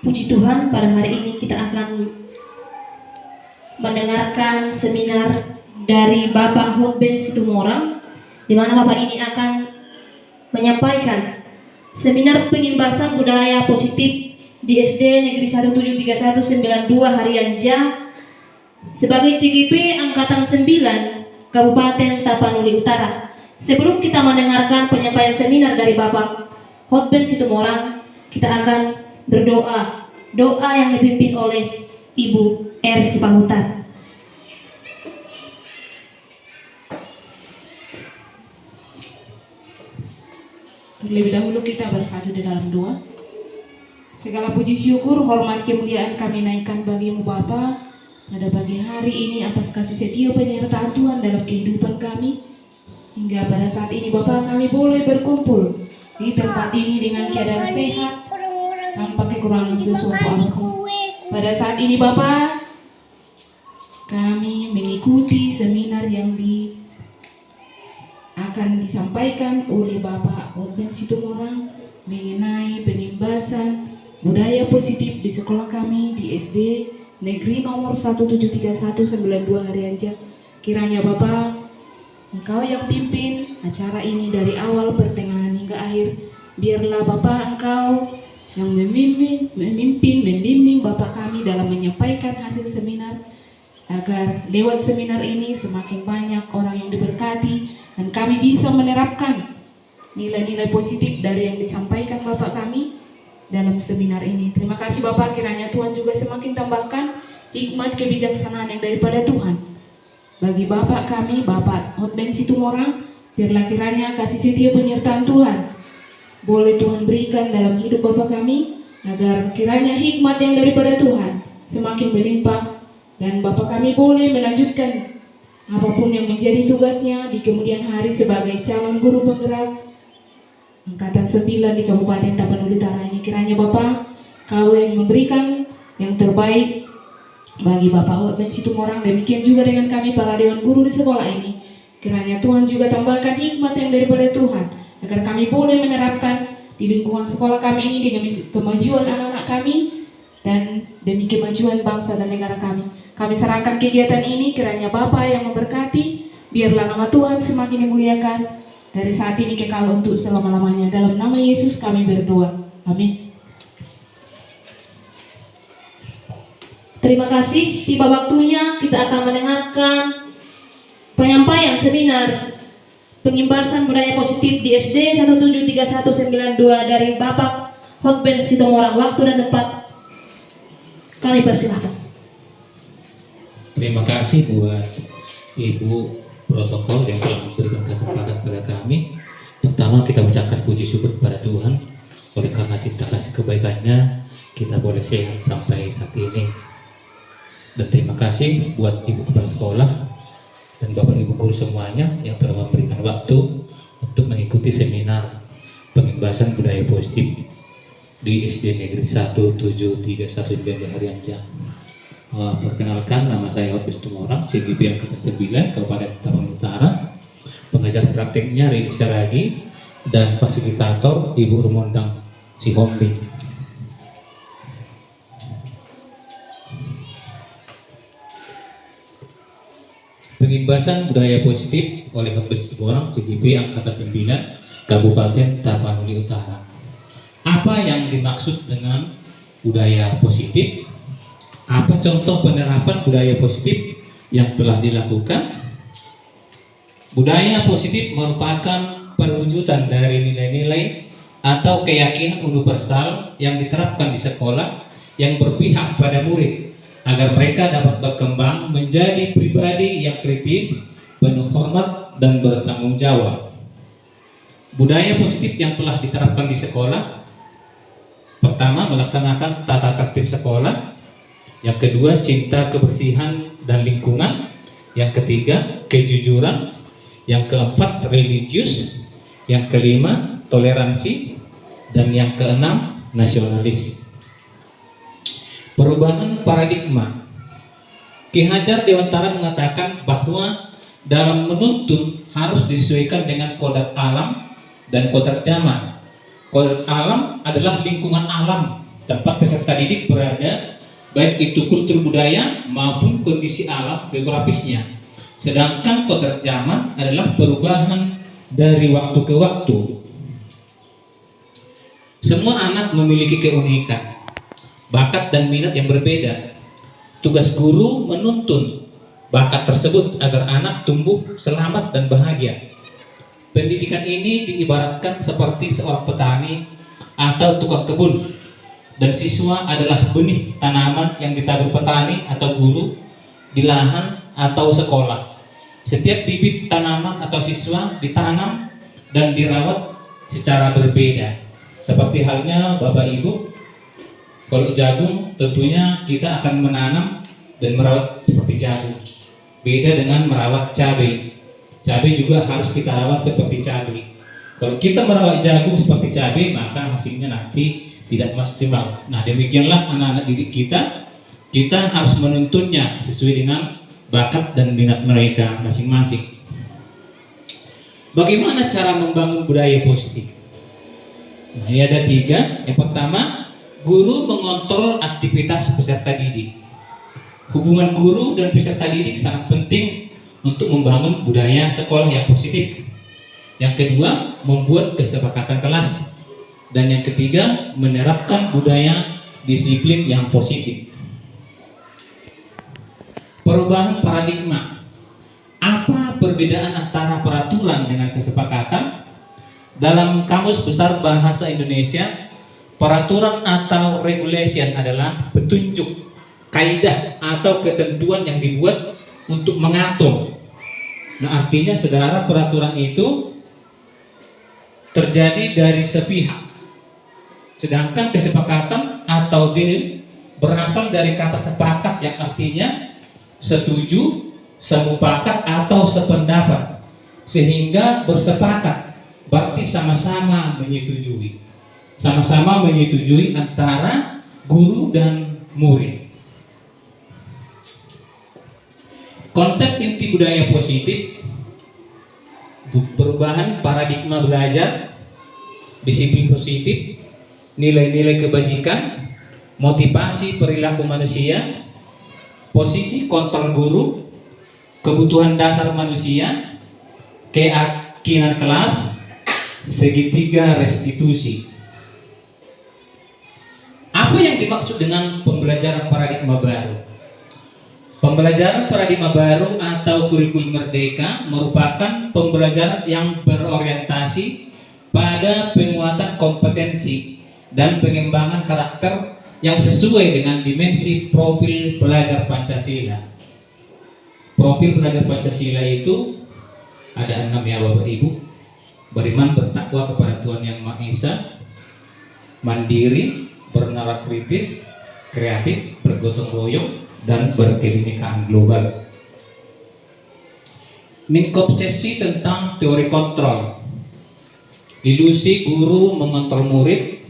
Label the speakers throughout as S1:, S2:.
S1: Puji Tuhan, pada hari ini kita akan mendengarkan seminar dari Bapak Hotben Situmorang, di mana Bapak ini akan menyampaikan seminar pengimbasan budaya positif di SD Negeri 17319 Harianja sebagai CGP Angkatan 9 Kabupaten Tapanuli Utara. Sebelum kita mendengarkan penyampaian seminar dari Bapak Hotben Situmorang, kita akan berdoa, doa yang dipimpin oleh Ibu R. Sipahutan.
S2: Terlebih dahulu kita bersatu di dalam doa. Segala puji syukur, hormat, kemuliaan kami naikkan bagimu Bapa pada pagi hari ini atas kasih setia penyertaan Tuhan dalam kehidupan kami. Hingga pada saat ini Bapa, kami boleh berkumpul di tempat ini dengan keadaan sehat tanpa kekurangan sesuatu apapun. Pada saat ini Bapa, kami mengikuti seminar yang akan disampaikan oleh Bapak Hotben Situmorang mengenai pengimbasan budaya positif di sekolah kami di SD Negeri nomor 17319 Harianja. Kiranya Bapak, Engkau yang pimpin acara ini dari awal, pertengahan hingga akhir. Biarlah Bapak Engkau yang membimbing Bapak kami dalam menyampaikan hasil seminar, agar lewat seminar ini semakin banyak orang yang diberkati dan kami bisa menerapkan nilai-nilai positif dari yang disampaikan Bapak kami dalam seminar ini. Terima kasih Bapak, kiranya Tuhan juga semakin tambahkan hikmat kebijaksanaan yang daripada Tuhan bagi Bapak kami, Bapak Hotben Situmorang. Biarlah kiranya kasih setia penyertaan Tuhan boleh Tuhan berikan dalam hidup Bapak kami, agar kiranya hikmat yang daripada Tuhan semakin berlimpah dan Bapak kami boleh melanjutkan apapun yang menjadi tugasnya di kemudian hari sebagai calon guru penggerak Angkatan 9 di Kabupaten Tapanuli Utara ini. Kiranya Bapak, Kau yang memberikan yang terbaik bagi Bapak Hotben Situmorang. Demikian juga dengan kami para dewan guru di sekolah ini. Kiranya Tuhan juga tambahkan hikmat yang daripada Tuhan, agar kami boleh menerapkan di lingkungan sekolah kami ini demi kemajuan anak-anak kami dan demi kemajuan bangsa dan negara kami. Kami serahkan kegiatan ini, kiranya Bapa yang memberkati, biarlah nama Tuhan semakin dimuliakan dari saat ini kekal untuk selama-lamanya. Dalam nama Yesus kami berdoa. Amin.
S1: Terima kasih. Tiba waktunya kita akan mendengarkan penyampaian seminar pengimbasan budaya positif di SD 17319 dari Bapak Hotben Situmorang. Waktu dan tempat kami persilahkan.
S3: Terima kasih buat Ibu protokol yang telah memberikan kesempatan pada kami. Pertama, kita ucapkan puji syukur kepada Tuhan, oleh karena cinta kasih kebaikannya kita boleh sehat sampai saat ini. Dan terima kasih buat Ibu kepala sekolah dan Bapak Ibu guru semuanya yang telah memberikan waktu untuk mengikuti seminar pengimbasan budaya positif di SD Negeri 17319 Harianja. Perkenalkan, nama saya Hotben Situmorang, CGP Angkatan 9 Kabupaten Tapanuli Utara. Pengajar prakteknya Rini Saragi dan fasilitator Ibu Rumondang Sihombing. Pengimbasan budaya positif oleh Hotben Situmorang, CGP Angkatan 9 Kabupaten Tapanuli Utara. Apa yang dimaksud dengan budaya positif? Apa contoh penerapan budaya positif yang telah dilakukan? Budaya positif merupakan perwujudan dari nilai-nilai atau keyakinan universal yang diterapkan di sekolah yang berpihak pada murid agar mereka dapat berkembang menjadi pribadi yang kritis, penuh hormat, dan bertanggung jawab. Budaya positif yang telah diterapkan di sekolah: pertama, melaksanakan tata tertib sekolah. Yang kedua, cinta kebersihan dan lingkungan. Yang ketiga, kejujuran. Yang keempat, religius. Yang kelima, toleransi. Dan yang keenam, nasionalis. Perubahan paradigma. Ki Hajar Dewantara mengatakan bahwa dalam menuntun harus disesuaikan dengan kodrat alam dan kodrat zaman. Kodrat alam adalah lingkungan alam tempat peserta didik berada, baik itu kultur budaya maupun kondisi alam geografisnya. Sedangkan kodrat zaman adalah perubahan dari waktu ke waktu. Semua anak memiliki keunikan, bakat dan minat yang berbeda. Tugas guru menuntun bakat tersebut agar anak tumbuh selamat dan bahagia. Pendidikan ini diibaratkan seperti seorang petani atau tukang kebun, dan siswa adalah benih tanaman yang ditabur petani atau guru di lahan atau sekolah. Setiap bibit tanaman atau siswa ditanam dan dirawat secara berbeda. Seperti halnya Bapak Ibu, kalau jagung tentunya kita akan menanam dan merawat seperti jagung. Beda dengan merawat cabai. Cabai juga harus kita rawat seperti cabai. Kalau kita merawat jagung seperti cabai, maka hasilnya nanti tidak maksimal. Nah, demikianlah anak-anak didik kita. Kita harus menuntunnya sesuai dengan bakat dan minat mereka masing-masing. Bagaimana cara membangun budaya positif? Nah, ini ada 3. Yang pertama, guru mengontrol aktivitas peserta didik. Hubungan guru dan peserta didik sangat penting untuk membangun budaya sekolah yang positif. Yang kedua, membuat kesepakatan kelas. Dan yang ketiga, menerapkan budaya disiplin yang positif. Perubahan paradigma. Apa perbedaan antara peraturan dengan kesepakatan? Dalam Kamus Besar Bahasa Indonesia, peraturan atau regulation adalah petunjuk, kaidah atau ketentuan yang dibuat untuk mengatur. Nah, artinya saudara, peraturan itu terjadi dari sepihak. Sedangkan kesepakatan atau deal berasal dari kata sepakat yang artinya setuju, semupakat atau sependapat. Sehingga bersepakat berarti sama-sama menyetujui. Sama-sama menyetujui antara guru dan murid. Konsep inti budaya positif, perubahan paradigma belajar, disiplin positif, nilai-nilai kebajikan, motivasi perilaku manusia, posisi kontrol guru, kebutuhan dasar manusia, keyakinan kelas, segitiga restitusi. Apa yang dimaksud dengan pembelajaran paradigma baru? Pembelajaran paradigma baru atau kurikulum merdeka merupakan pembelajaran yang berorientasi pada penguatan kompetensi dan pengembangan karakter yang sesuai dengan dimensi profil pelajar Pancasila. Profil pelajar Pancasila itu ada 6 ya Bapak Ibu. Beriman, bertakwa kepada Tuhan Yang Maha Esa, mandiri, bernalar kritis, kreatif, bergotong royong, dan berkebinekaan global. Mengobsesi tentang teori kontrol, ilusi guru mengontrol murid,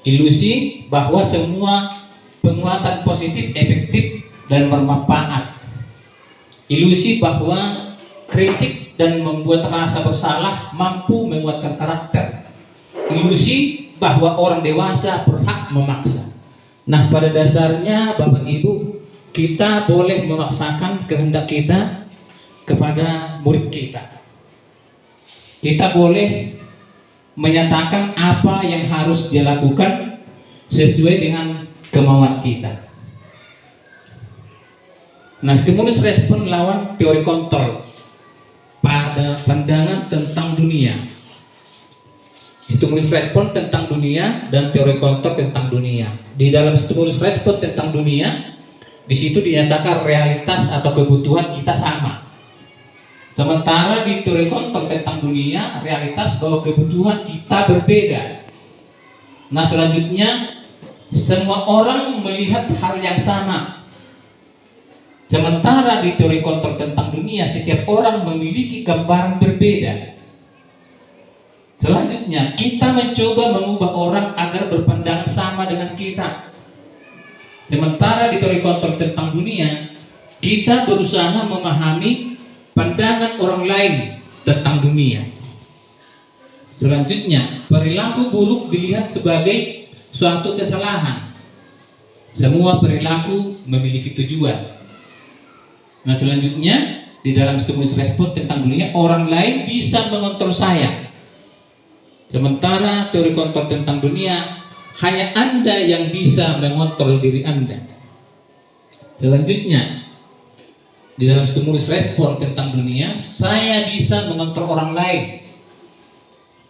S3: ilusi bahwa semua penguatan positif efektif dan bermanfaat, ilusi bahwa kritik dan membuat rasa bersalah mampu menguatkan karakter, ilusi bahwa orang dewasa berhak memaksa. Nah, pada dasarnya Bapak Ibu, kita boleh memaksakan kehendak kita kepada murid kita. Kita boleh menyatakan apa yang harus dilakukan sesuai dengan kemauan kita. Nah, stimulus respon lawan teori kontrol pada pandangan tentang dunia. Stimulus respon tentang dunia dan teori kontrol tentang dunia. Di dalam stimulus respon tentang dunia, di situ dinyatakan realitas atau kebutuhan kita sama. Sementara di teori kontrol tentang dunia, realitas bahwa kebutuhan kita berbeda. Nah, selanjutnya semua orang melihat hal yang sama. Sementara di teori kontrol tentang dunia, setiap orang memiliki gambaran berbeda. Selanjutnya, kita mencoba mengubah orang agar berpandangan sama dengan kita. Sementara di teori kontrol tentang dunia, kita berusaha memahami pandangan orang lain tentang dunia. Selanjutnya, perilaku buruk dilihat sebagai suatu kesalahan. Semua perilaku memiliki tujuan. Nah, selanjutnya di dalam stimulus respon tentang dunia, orang lain bisa mengontrol saya. Sementara teori kontrol tentang dunia, hanya Anda yang bisa mengontrol diri Anda. Selanjutnya, di dalam stimulus respon tentang dunia, saya bisa mengontrol orang lain.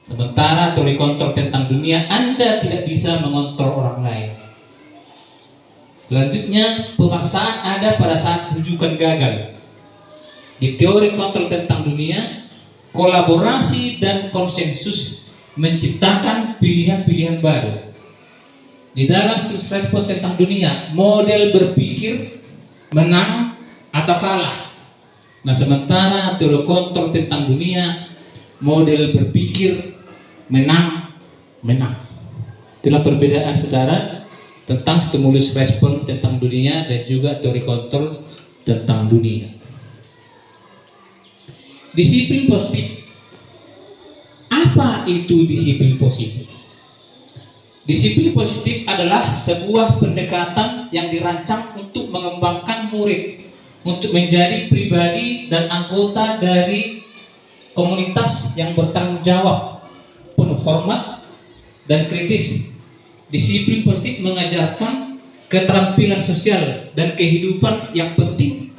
S3: Sementara teori kontrol tentang dunia, Anda tidak bisa mengontrol orang lain. Selanjutnya, pemaksaan ada pada saat rujukan gagal. Di teori kontrol tentang dunia, kolaborasi dan konsensus menciptakan pilihan-pilihan baru. Di dalam stimulus respon tentang dunia, model berpikir menang atau kalah. Nah, sementara teori kontrol tentang dunia, model berpikir menang. Itulah perbedaan saudara tentang stimulus respon tentang dunia dan juga teori kontrol tentang dunia. Disiplin positif. Apa itu disiplin positif? Disiplin positif adalah sebuah pendekatan yang dirancang untuk mengembangkan murid untuk menjadi pribadi dan anggota dari komunitas yang bertanggung jawab, penuh hormat dan kritis. Disiplin positif mengajarkan keterampilan sosial dan kehidupan yang penting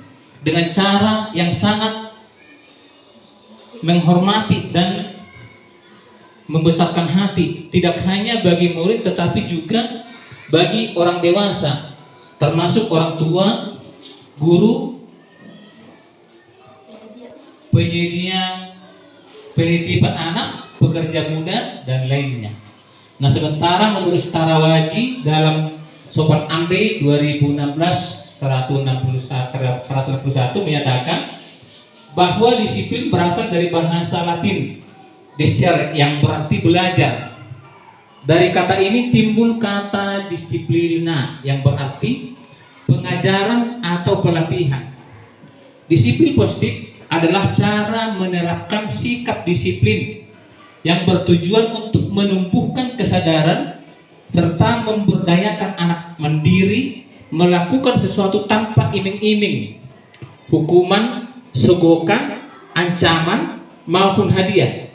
S3: dengan cara yang sangat menghormati dan membesarkan hati, tidak hanya bagi murid tetapi juga bagi orang dewasa, termasuk orang tua, guru, penyedia penitipan anak, pekerja muda, dan lainnya. Nah, sementara menurut Setara Waji dalam Sopan Amri 2016 161 menyatakan bahwa disiplin berasal dari bahasa Latin discere yang berarti belajar. Dari kata ini timbul kata disiplina yang berarti pengajaran atau pelatihan. Disiplin positif adalah cara menerapkan sikap disiplin yang bertujuan untuk menumbuhkan kesadaran serta memberdayakan anak mandiri melakukan sesuatu tanpa iming-iming, hukuman, sogokan, ancaman, maupun hadiah.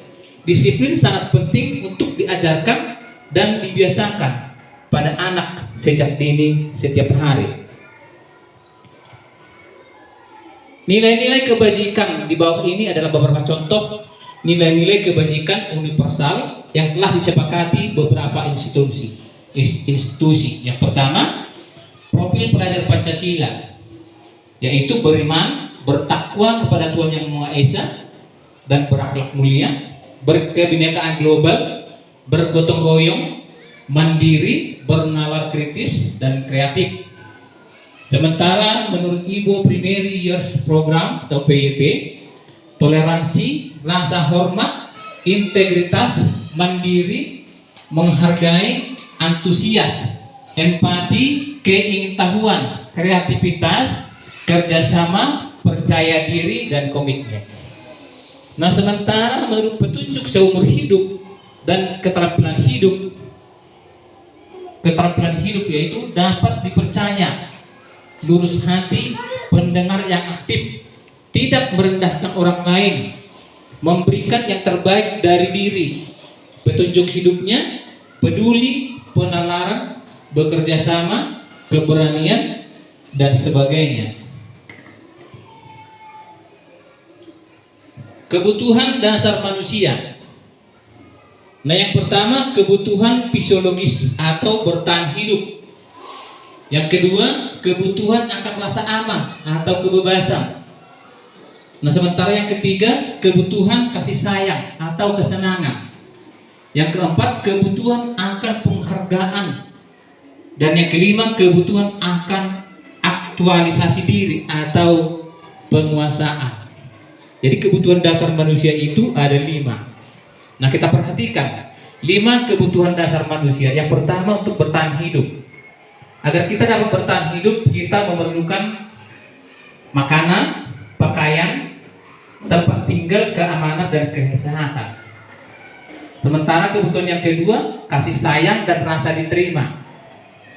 S3: Disiplin sangat penting untuk diajarkan dan dibiasakan pada anak sejak dini setiap hari. Nilai-nilai kebajikan di bawah ini adalah beberapa contoh nilai-nilai kebajikan universal yang telah disepakati beberapa institusi. Yang pertama, profil pelajar Pancasila, yaitu beriman, bertakwa kepada Tuhan Yang Maha Esa dan berakhlak mulia, berkebinekaan global, bergotong royong, mandiri, bernalar kritis dan kreatif. Sementara menurut Ibo Primary Years Program atau PYP, toleransi, rasa hormat, integritas, mandiri, menghargai, antusias, empati, keingintahuan, kreativitas, kerjasama, percaya diri, dan komitmen. Nah, sementara menurut petunjuk seumur hidup dan keterampilan hidup yaitu dapat dipercaya, lurus hati, pendengar yang aktif, tidak merendahkan orang lain, memberikan yang terbaik dari diri. Petunjuk hidupnya peduli, penalaran, bekerja sama, keberanian, dan sebagainya. Kebutuhan dasar manusia. Nah, yang pertama kebutuhan fisiologis atau bertahan hidup. Yang kedua, kebutuhan akan rasa aman atau kebebasan. Nah, sementara yang ketiga, kebutuhan kasih sayang atau kesenangan. Yang keempat, kebutuhan akan penghargaan. Dan yang kelima, kebutuhan akan aktualisasi diri atau penguasaan. Jadi kebutuhan dasar manusia itu ada 5. Nah, kita perhatikan 5 kebutuhan dasar manusia. Yang pertama, untuk bertahan hidup. Agar kita dapat bertahan hidup, kita memerlukan makanan, pakaian, tempat tinggal, keamanan, dan kesehatan. Sementara kebutuhan yang kedua, kasih sayang dan rasa diterima.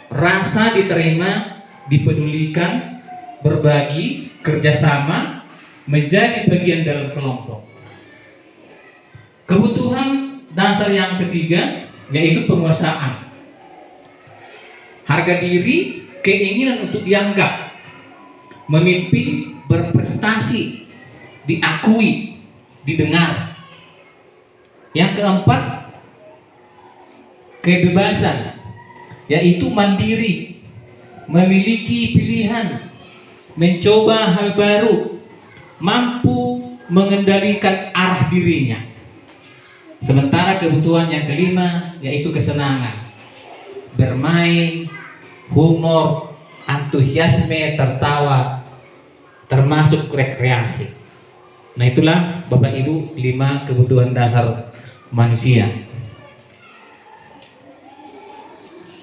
S3: Rasa diterima, dipedulikan, berbagi, kerjasama, menjadi bagian dalam kelompok. Kebutuhan dasar yang ketiga yaitu penguasaan. Harga diri, keinginan untuk dianggap, memimpin, berprestasi, diakui, didengar. Yang keempat, kebebasan, yaitu mandiri, memiliki pilihan, mencoba hal baru, mampu mengendalikan arah dirinya. Sementara kebutuhan yang kelima yaitu kesenangan, bermain, humor, antusiasme, tertawa, termasuk rekreasi. Nah, itulah Bapak Ibu 5 kebutuhan dasar manusia.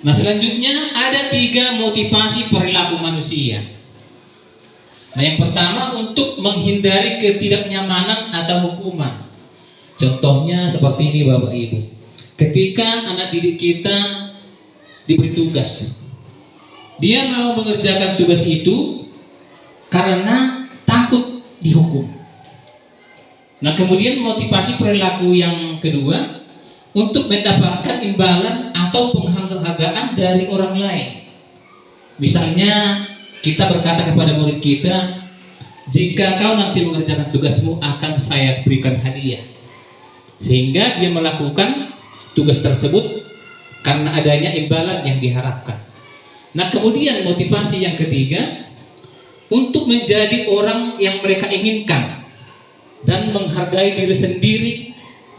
S3: Nah, selanjutnya ada 3 motivasi perilaku manusia. Nah, yang pertama untuk menghindari ketidaknyamanan atau hukuman. Contohnya seperti ini Bapak Ibu. Ketika anak didik kita diberi tugas, dia mau mengerjakan tugas itu karena takut dihukum. Nah, kemudian motivasi perilaku yang kedua untuk mendapatkan imbalan atau penghargaan dari orang lain. Misalnya kita berkata kepada murid kita, jika kau nanti mengerjakan tugasmu akan saya berikan hadiah. Sehingga dia melakukan tugas tersebut karena adanya imbalan yang diharapkan. Nah, kemudian motivasi yang ketiga untuk menjadi orang yang mereka inginkan dan menghargai diri sendiri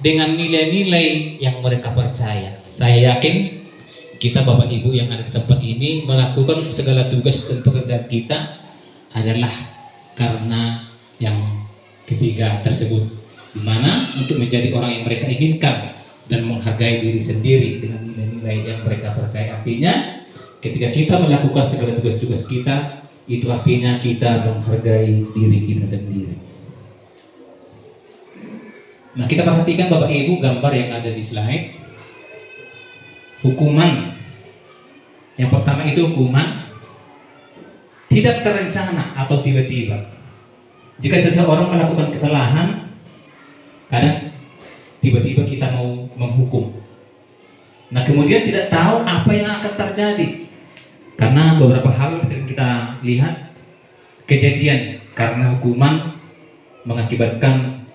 S3: dengan nilai-nilai yang mereka percaya. Saya yakin kita Bapak Ibu yang ada di tempat ini melakukan segala tugas dan pekerjaan kita adalah karena yang ketiga tersebut, di mana untuk menjadi orang yang mereka inginkan dan menghargai diri sendiri dengan nilai-nilai yang mereka percaya. Artinya ketika kita melakukan segala tugas-tugas kita, itu artinya kita menghargai diri kita sendiri. Nah, kita perhatikan Bapak Ibu gambar yang ada di slide. Hukuman. Yang pertama itu hukuman tidak terencana atau tiba-tiba. Jika seseorang melakukan kesalahan, kadang tiba-tiba kita mau menghukum. Nah, kemudian tidak tahu apa yang akan terjadi. Karena beberapa hal sering kita lihat kejadian karena hukuman mengakibatkan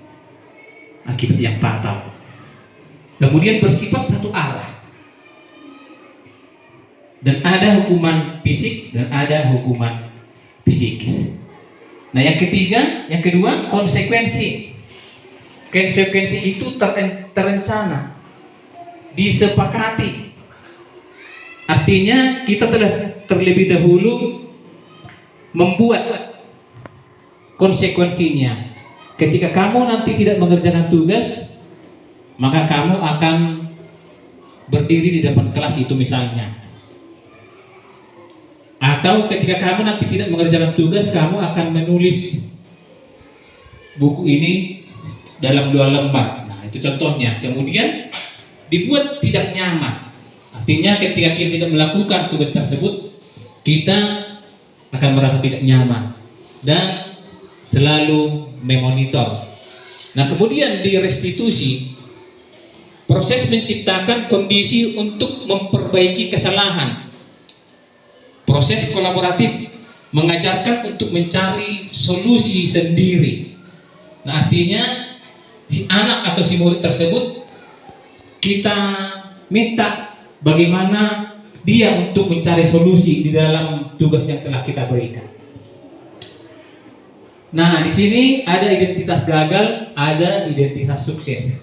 S3: akibat yang fatal. Kemudian bersifat satu arah. Dan ada hukuman fisik dan ada hukuman psikis. Nah, yang kedua konsekuensi. Konsekuensi itu terencana, disepakati. Artinya kita telah terlebih dahulu membuat konsekuensinya. Ketika kamu nanti tidak mengerjakan tugas, maka kamu akan berdiri di depan kelas itu misalnya. Atau ketika kamu nanti tidak mengerjakan tugas, kamu akan menulis buku ini dalam 2 lembar. Nah, itu contohnya. Kemudian dibuat tidak nyaman. Artinya ketika kita tidak melakukan tugas tersebut, kita akan merasa tidak nyaman dan selalu memonitor. Nah, kemudian di restitusi, proses menciptakan kondisi untuk memperbaiki kesalahan. Proses kolaboratif mengajarkan untuk mencari solusi sendiri. Nah, artinya si anak atau si murid tersebut kita minta bagaimana dia untuk mencari solusi di dalam tugas yang telah kita berikan. Nah, di sini ada identitas gagal, ada identitas sukses.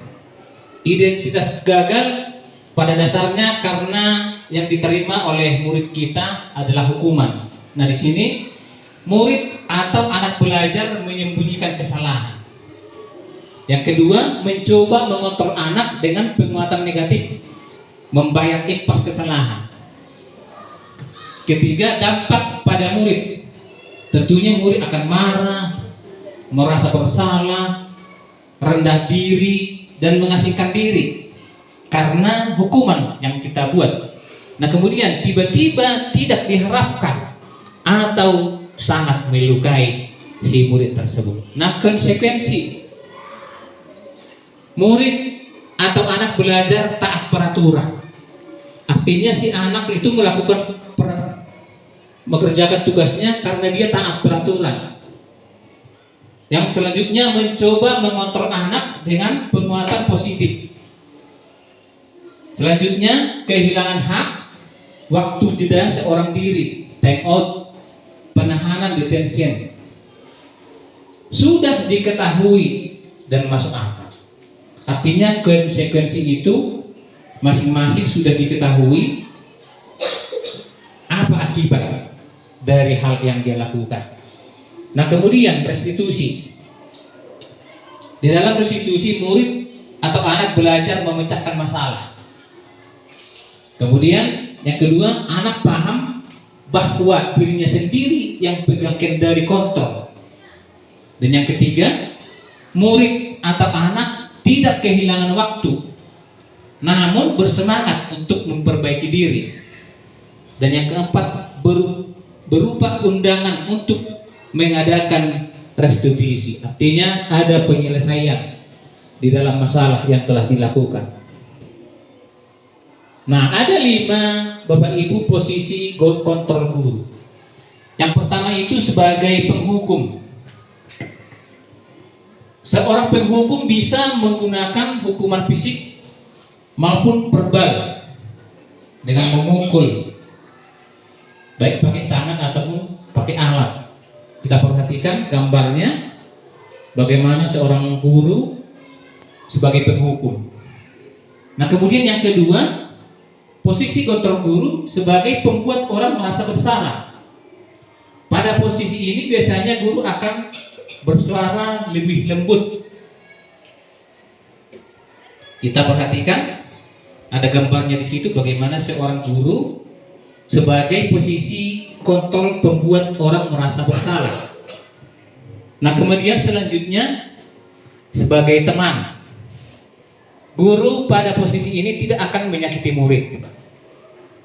S3: Identitas gagal pada dasarnya karena yang diterima oleh murid kita adalah hukuman. Nah, di sini murid atau anak belajar menyembunyikan kesalahan. Yang kedua, mencoba mengontrol anak dengan penguatan negatif, membayar impas kesalahan. Ketiga, dampak pada murid. Tentunya murid akan marah, merasa bersalah, rendah diri, dan mengasingkan diri. karena hukuman yang kita buat. Nah kemudian tiba-tiba tidak diharapkan atau sangat melukai si murid tersebut. Nah konsekuensi murid atau anak belajar taat peraturan, artinya si anak itu mengerjakan tugasnya karena dia taat peraturan. Yang selanjutnya mencoba mengontrol anak dengan penguatan positif. Selanjutnya kehilangan hak, waktu jeda seorang diri, time out, penahanan detention. Sudah diketahui dan masuk akal. Artinya konsekuensi itu masing-masing sudah diketahui apa akibat dari hal yang dia lakukan. Nah kemudian restitusi. Di dalam restitusi murid atau anak belajar memecahkan masalah. Kemudian yang kedua, anak paham bahwa dirinya sendiri yang pegang kendali kontrol. Dan yang ketiga, murid atau anak tidak kehilangan waktu, namun bersemangat untuk memperbaiki diri. Dan yang keempat, berupa undangan untuk mengadakan restitusi, artinya ada penyelesaian di dalam masalah yang telah dilakukan. Nah, ada 5 Bapak Ibu posisi kontrol guru. Yang pertama itu sebagai penghukum. Seorang penghukum bisa menggunakan hukuman fisik maupun verbal dengan memukul, baik pakai tangan ataupun pakai alat. Kita perhatikan gambarnya bagaimana seorang guru sebagai penghukum. Nah kemudian yang kedua, posisi kontrol guru sebagai pembuat orang merasa bersalah. Pada posisi ini biasanya guru akan bersuara lebih lembut. Kita perhatikan ada gambarnya di situ bagaimana seorang guru sebagai posisi kontrol pembuat orang merasa bersalah. Nah kemudian selanjutnya sebagai teman. Guru pada posisi ini tidak akan menyakiti murid,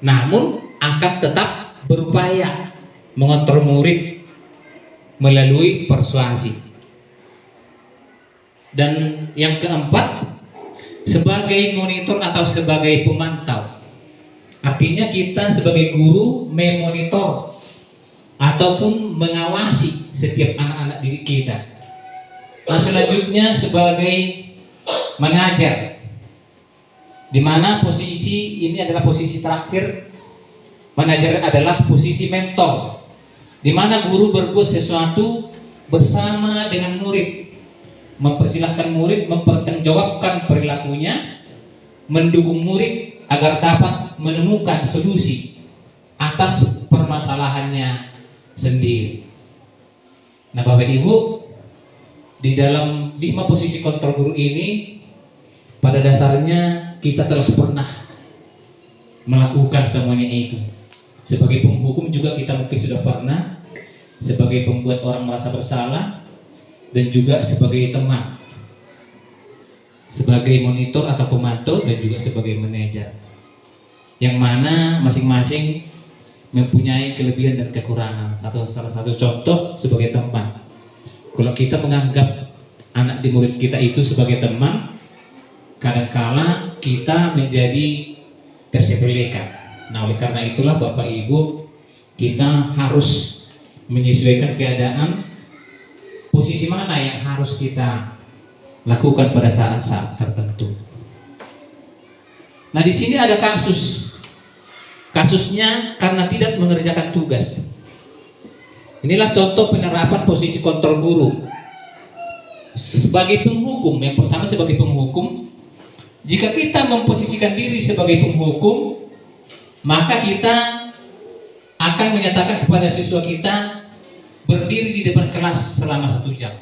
S3: namun akan tetap berupaya mengontrol murid melalui persuasi. Dan yang keempat, sebagai monitor atau sebagai pemantau. Artinya kita sebagai guru memonitor ataupun mengawasi setiap anak-anak didik kita. Nah selanjutnya sebagai mengajar, di mana posisi ini adalah posisi terakhir. Mengajar adalah posisi mentor, di mana guru berbuat sesuatu bersama dengan murid, mempersilahkan murid mempertanggungjawabkan perilakunya, mendukung murid agar dapat menemukan solusi atas permasalahannya sendiri. Nah Bapak Ibu, di dalam 5 posisi kontrol guru ini pada dasarnya kita telah pernah melakukan semuanya itu. Sebagai penghukum juga kita mungkin sudah pernah, sebagai pembuat orang merasa bersalah, dan juga sebagai teman, sebagai monitor atau pemantau, dan juga sebagai manajer, yang mana masing-masing mempunyai kelebihan dan kekurangan. Salah satu contoh sebagai teman, kalau kita menganggap anak murid kita itu sebagai teman, kadangkala kita menjadi tersepelekan. Nah oleh karena itulah Bapak Ibu, kita harus menyesuaikan keadaan, posisi mana yang harus kita lakukan pada saat-saat tertentu. Nah di sini ada kasusnya karena tidak mengerjakan tugas. Inilah contoh penerapan posisi kontrol guru sebagai penghukum. Yang pertama sebagai penghukum, jika kita memposisikan diri sebagai penghukum, maka kita akan menyatakan kepada siswa kita berdiri di depan kelas selama 1 jam.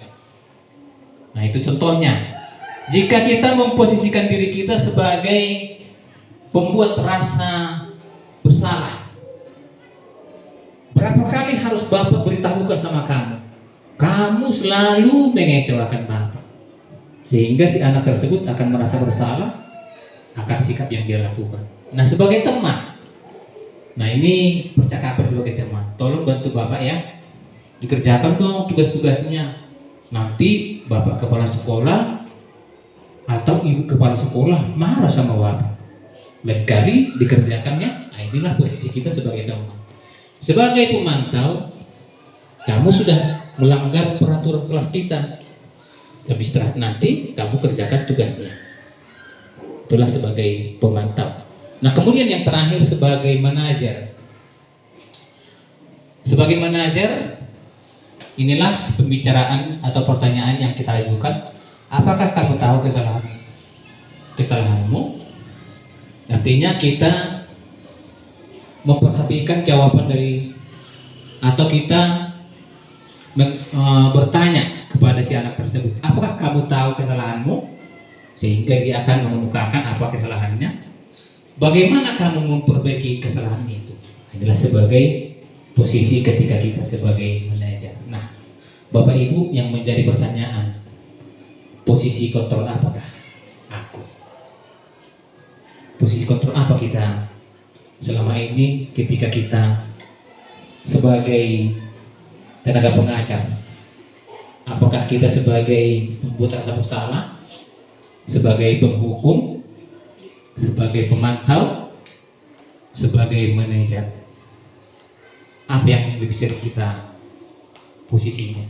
S3: Nah itu contohnya. Jika kita memposisikan diri kita sebagai pembuat rasa bersalah, berapa kali harus Bapak beritahukan sama kamu? Kamu selalu mengecewakan Bapak, sehingga si anak tersebut akan merasa bersalah akan sikap yang dia lakukan. Nah, sebagai teman, nah ini percakapan sebagai teman, tolong bantu Bapak ya, dikerjakan dong tugas-tugasnya. Nanti Bapak kepala sekolah atau Ibu kepala sekolah marah sama Bapak. Lain kali dikerjakannya. Nah, inilah posisi kita sebagai teman. Sebagai pemantau, kamu sudah melanggar peraturan kelas kita. Tapi setelah nanti kamu kerjakan tugasnya. Itulah sebagai pemantau. Nah, kemudian yang terakhir sebagai manajer. Sebagai manajer, inilah pembicaraan atau pertanyaan yang kita ajukan. Apakah kamu tahu kesalahanmu? Artinya kita memperhatikan jawaban dari, atau kita bertanya kepada si anak tersebut, apakah kamu tahu kesalahanmu? Sehingga dia akan mengemukakan apa kesalahannya. Bagaimana kamu memperbaiki kesalahan itu? Inilah sebagai posisi ketika kita sebagai manajer. Nah, Bapak Ibu yang menjadi pertanyaan, posisi kontrol apakah aku? Posisi kontrol apa kita selama ini ketika kita sebagai tenaga pengajar? Apakah kita sebagai pembuat rasa bersalah, sebagai penghukum, sebagai pemantau, sebagai manajer? Apa yang lebih sering kita posisinya?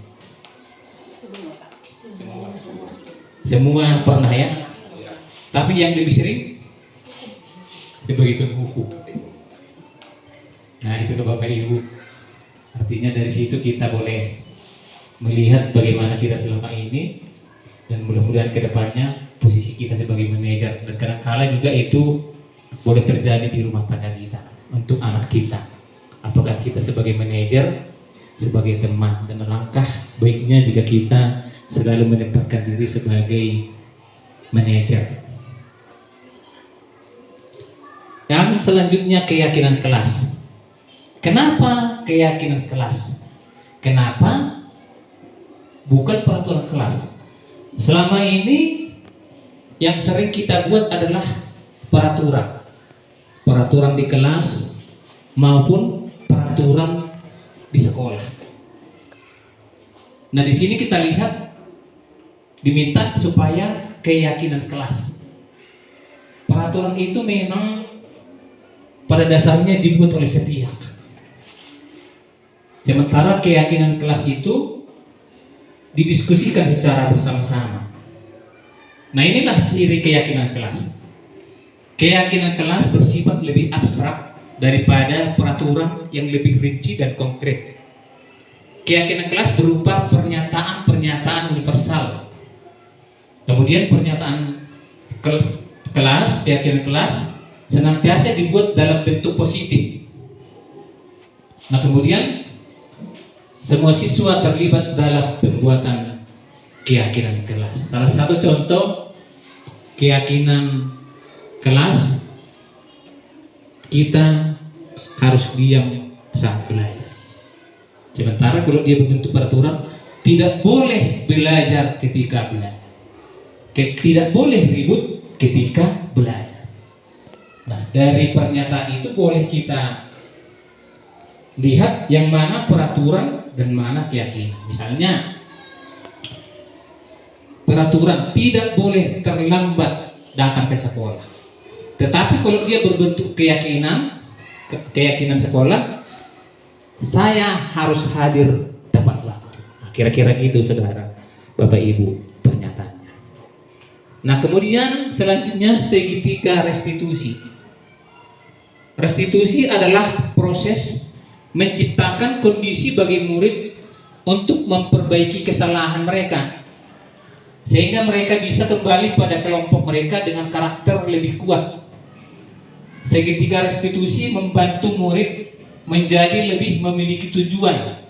S3: Semua pernah ya. Tapi yang lebih sering sebagai penghukum. Nah, itu Bapak Ibu. Artinya dari situ kita boleh melihat bagaimana kita selama ini, dan mudah-mudahan ke depannya posisi kita sebagai manajer, dan kadang-kala juga itu boleh terjadi di rumah tangga kita untuk anak kita. Apakah kita sebagai manajer, sebagai teman, dan langkah baiknya jika kita selalu menempatkan diri sebagai manajer. Yang selanjutnya, keyakinan kelas. Kenapa keyakinan kelas? Kenapa bukan peraturan kelas? Selama ini yang sering kita buat adalah peraturan. Peraturan di kelas maupun peraturan di sekolah. Nah, di sini kita lihat diminta supaya keyakinan kelas. Peraturan itu memang pada dasarnya dibuat oleh sepihak. Sementara keyakinan kelas itu didiskusikan secara bersama-sama. Nah, inilah ciri keyakinan kelas. Keyakinan kelas bersifat lebih abstrak daripada peraturan yang lebih rinci dan konkret. Keyakinan kelas berupa pernyataan-pernyataan universal. Kemudian pernyataan kelas, keyakinan kelas senantiasa dibuat dalam bentuk positif. Nah, kemudian semua siswa terlibat dalam pembuatan keyakinan kelas. Salah satu contoh keyakinan kelas, kita harus diam saat belajar. Sementara kalau dia berbentuk peraturan, tidak boleh belajar ketika belajar, tidak boleh ribut ketika belajar. Nah, dari pernyataan itu boleh kita lihat yang mana peraturan dan mana keyakinan. Misalnya, peraturan tidak boleh terlambat datang ke sekolah. Tetapi kalau dia berbentuk keyakinan sekolah, saya harus hadir tepat waktu. Nah, kira-kira gitu, saudara, Bapak Ibu, pernyataannya. Nah, kemudian selanjutnya segitiga restitusi. Restitusi adalah proses menciptakan kondisi bagi murid untuk memperbaiki kesalahan mereka, sehingga mereka bisa kembali pada kelompok mereka dengan karakter lebih kuat. Segitiga restitusi membantu murid menjadi lebih memiliki tujuan,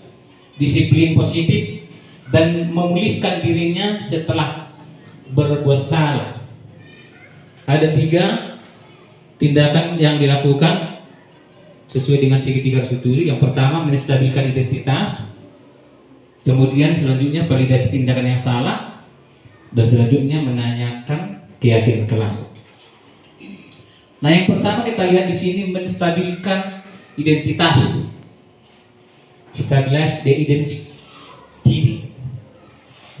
S3: disiplin positif, dan memulihkan dirinya setelah berbuat salah. Ada 3 tindakan yang dilakukan sesuai dengan segitiga restitusi. Yang pertama, menstabilkan identitas. Kemudian selanjutnya validasi tindakan yang salah, dan selanjutnya menanyakan keyakinan kelas. Nah, yang pertama kita lihat di sini menstabilkan identitas. Stabilize the identity.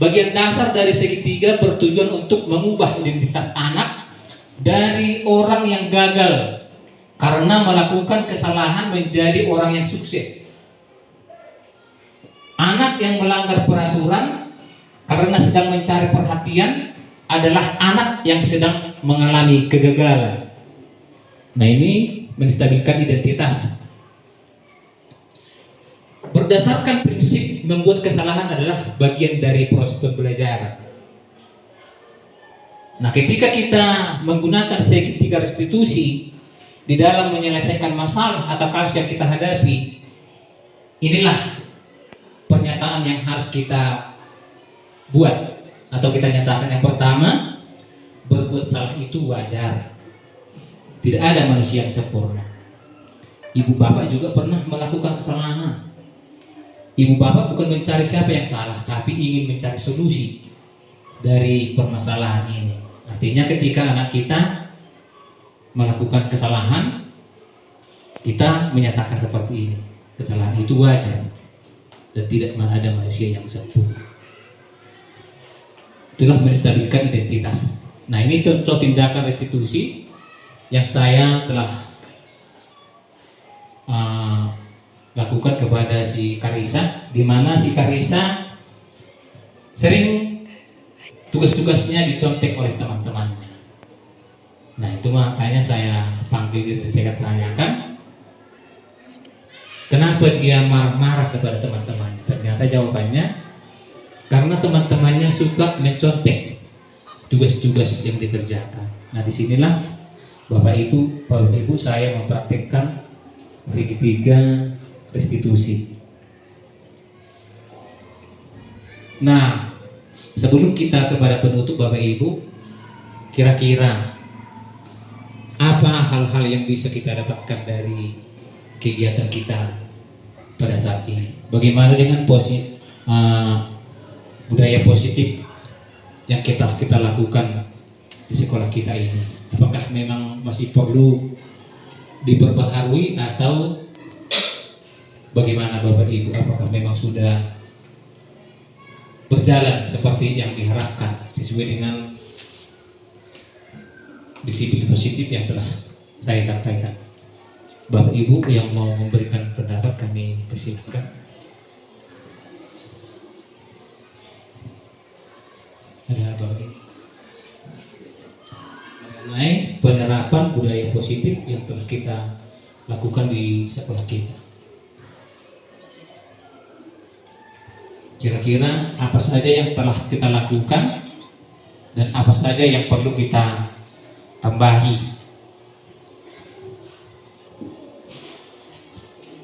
S3: Bagian dasar dari segitiga bertujuan untuk mengubah identitas anak dari orang yang gagal karena melakukan kesalahan menjadi orang yang sukses. Anak yang melanggar peraturan karena sedang mencari perhatian adalah anak yang sedang mengalami kegagalan. Nah, ini menstabilkan identitas. Berdasarkan prinsip membuat kesalahan adalah bagian dari proses pembelajaran. Nah, ketika kita menggunakan segitiga restitusi di dalam menyelesaikan masalah atau kasus yang kita hadapi, inilah pernyataan yang harus kita buat atau kita nyatakan. Yang pertama, berbuat salah itu wajar. Tidak ada manusia yang sempurna. Ibu bapak juga pernah melakukan kesalahan. Ibu bapak bukan mencari siapa yang salah, tapi ingin mencari solusi dari permasalahan ini. Artinya ketika anak kita melakukan kesalahan, kita menyatakan seperti ini. Kesalahan itu wajar dan tidak ada manusia yang sempurna. Itulah menstabilkan identitas. Nah, ini contoh tindakan restitusi yang saya telah lakukan kepada si Karisa, di mana si Karisa sering tugas-tugasnya dicontek oleh teman-temannya. Nah, itu makanya saya panggil dan saya tanyakan, kenapa dia marah-marah kepada teman-temannya? Ternyata jawabannya karena teman-temannya suka mencontek tugas-tugas yang dikerjakan. Nah, disinilah Bapak Ibu saya mempraktikkan segitiga restitusi. Nah, sebelum kita kepada penutup Bapak Ibu, kira-kira apa hal-hal yang bisa kita dapatkan dari kegiatan kita pada saat ini? Bagaimana dengan budaya positif yang kita lakukan di sekolah kita ini? Apakah memang masih perlu diperbaharui atau bagaimana Bapak Ibu? Apakah memang sudah berjalan seperti yang diharapkan sesuai dengan disiplin positif yang telah saya sampaikan? Bapak Ibu yang mau memberikan pendapat, kami persilakan. Ada Bapak Ibu mengenai penerapan budaya positif yang telah kita lakukan di sekolah kita. Kira-kira apa saja yang telah kita lakukan dan apa saja yang perlu kita tambahi?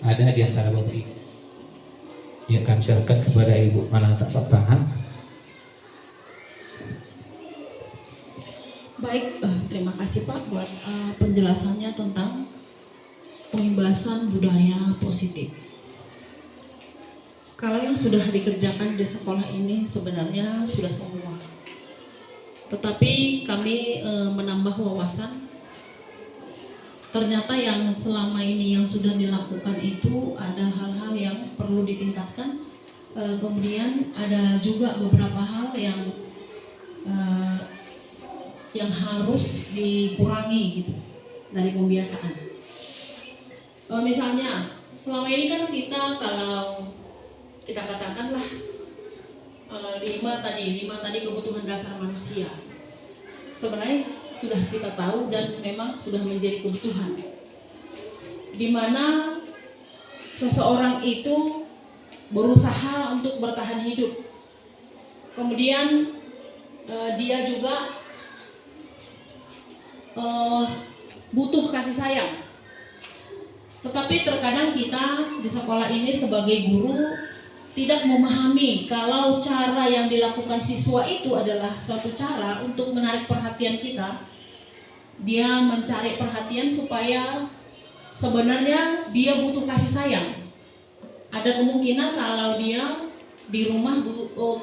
S3: Ada di antara Bapak Ibu yang kami silakan kepada Ibu Manata Papahan.
S4: Baik, terima kasih Pak buat penjelasannya tentang pembahasan budaya positif. Kalau yang sudah dikerjakan di sekolah ini sebenarnya sudah semua. Tetapi kami menambah wawasan. Ternyata yang selama ini yang sudah dilakukan itu ada hal-hal yang perlu ditingkatkan. Kemudian ada juga beberapa hal yang harus dikurangi gitu dari pembiasaan. Misalnya selama ini kan kita kalau kita katakanlah 5 tadi kebutuhan dasar manusia sebenarnya sudah kita tahu dan memang sudah menjadi kebutuhan, di mana seseorang itu berusaha untuk bertahan hidup, kemudian dia juga butuh kasih sayang. Tetapi terkadang kita di sekolah ini sebagai guru tidak memahami kalau cara yang dilakukan siswa itu adalah suatu cara untuk menarik perhatian kita. Dia mencari perhatian supaya sebenarnya dia butuh kasih sayang. Ada kemungkinan kalau dia di rumah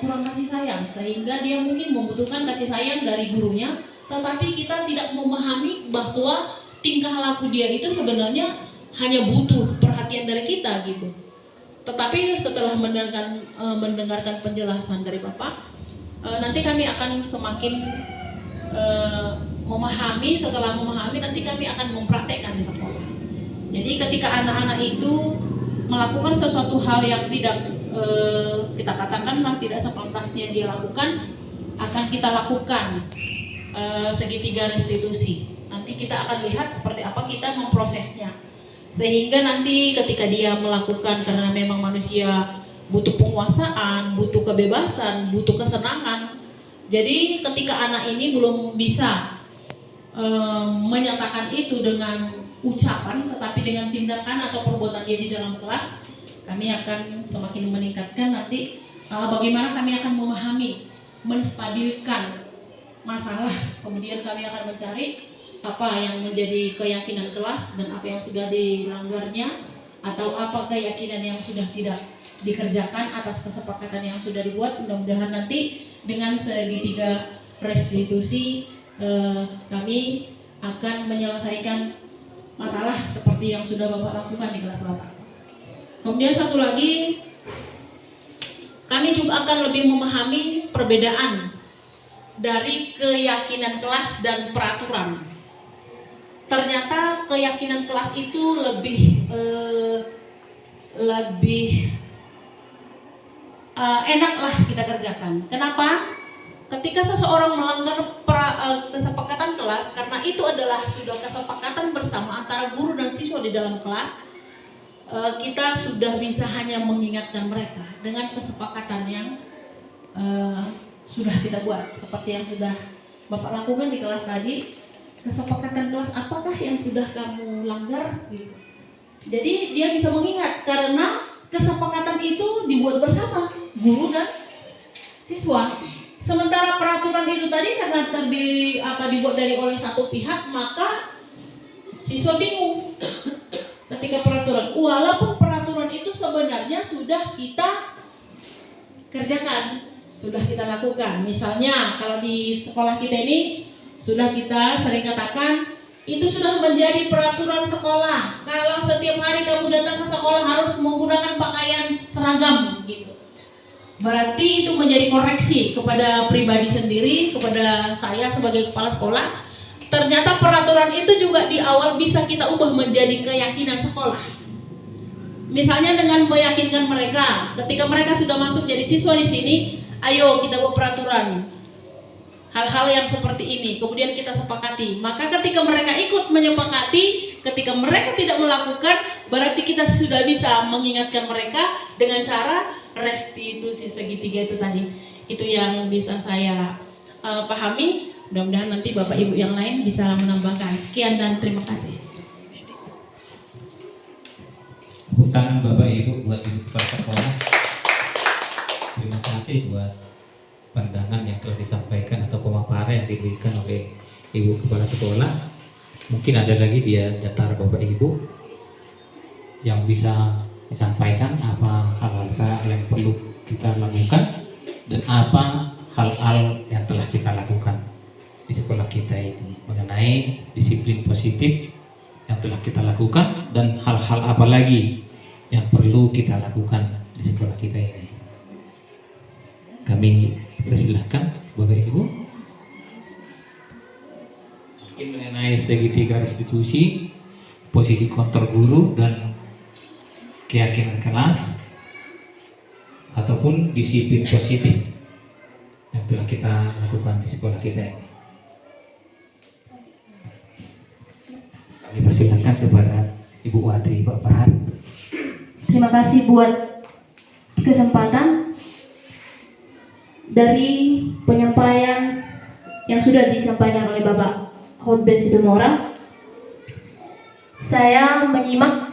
S4: kurang kasih sayang, sehingga dia mungkin membutuhkan kasih sayang dari gurunya. Tetapi kita tidak memahami bahwa tingkah laku dia itu sebenarnya hanya butuh perhatian dari kita gitu. Tetapi setelah mendengarkan penjelasan dari Bapak, nanti kami akan semakin memahami. Setelah memahami, nanti kami akan mempraktekkan di sekolah. Jadi ketika anak-anak itu melakukan sesuatu hal yang tidak kita katakanlah tidak sepantasnya dia lakukan, akan kita lakukan segitiga restitusi. Nanti kita akan lihat seperti apa kita memprosesnya, sehingga nanti ketika dia melakukan, karena memang manusia butuh penguasaan, butuh kebebasan, butuh kesenangan. Jadi ketika anak ini belum bisa menyatakan itu dengan ucapan, tetapi dengan tindakan atau perbuatan dia di dalam kelas, kami akan semakin meningkatkan nanti bagaimana kami akan memahami, menstabilkan masalah, kemudian kami akan mencari apa yang menjadi keyakinan kelas dan apa yang sudah dilanggarnya, atau apa keyakinan yang sudah tidak dikerjakan atas kesepakatan yang sudah dibuat. Mudah-mudahan nanti dengan segitiga restitusi kami akan menyelesaikan masalah seperti yang sudah Bapak lakukan di kelas Bapak. Kemudian satu lagi, kami juga akan lebih memahami perbedaan dari keyakinan kelas dan peraturan. Ternyata keyakinan kelas itu lebih enaklah kita kerjakan. Kenapa? Ketika seseorang melanggar kesepakatan kelas, karena itu adalah sudah kesepakatan bersama antara guru dan siswa di dalam kelas, kita sudah bisa hanya mengingatkan mereka dengan kesepakatan yang sudah kita buat, seperti yang sudah Bapak lakukan di kelas tadi. Kesepakatan kelas apakah yang sudah kamu langgar gitu. Jadi dia bisa mengingat karena kesepakatan itu dibuat bersama guru dan siswa. Sementara peraturan itu tadi karena dibuat dari oleh satu pihak, maka siswa bingung ketika peraturan. Walaupun peraturan itu sebenarnya sudah kita kerjakan, sudah kita lakukan. Misalnya kalau di sekolah kita ini sudah kita sering katakan itu sudah menjadi peraturan sekolah. Kalau setiap hari kamu datang ke sekolah harus menggunakan pakaian seragam gitu. Berarti itu menjadi koreksi kepada pribadi sendiri, kepada saya sebagai kepala sekolah. Ternyata peraturan itu juga di awal bisa kita ubah menjadi keyakinan sekolah. Misalnya dengan meyakinkan mereka, ketika mereka sudah masuk jadi siswa di sini, ayo kita buat peraturan. Hal-hal yang seperti ini, kemudian kita sepakati. Maka ketika mereka ikut menyepakati, ketika mereka tidak melakukan, berarti kita sudah bisa mengingatkan mereka dengan cara restitusi segitiga itu tadi. Itu yang bisa saya pahami. Mudah-mudahan nanti Bapak Ibu yang lain bisa menambahkan. Sekian dan terima kasih.
S3: Tepuk tangan Bapak Ibu buat Ibu Kepala Sekolah. Terima kasih buat pandangan yang telah disampaikan atau pemaparan yang diberikan oleh Ibu Kepala Sekolah. Mungkin ada lagi dia datar Bapak Ibu yang bisa disampaikan apa hal-hal yang perlu kita lakukan dan apa hal-hal yang telah kita lakukan di sekolah kita ini mengenai disiplin positif yang telah kita lakukan dan hal-hal apa lagi yang perlu kita lakukan di sekolah kita ini. Kami persilahkan Bapak Ibu. Mungkin mengenai segitiga restitusi, posisi kontrol guru dan keyakinan kelas ataupun disiplin positif yang telah kita lakukan di sekolah kita ini. Kami persilahkan kepada Ibu Wadri Pak Bahar.
S1: Terima kasih buat kesempatan dari penyampaian yang sudah disampaikan oleh Bapak Hotben Situmorang. Saya menyimak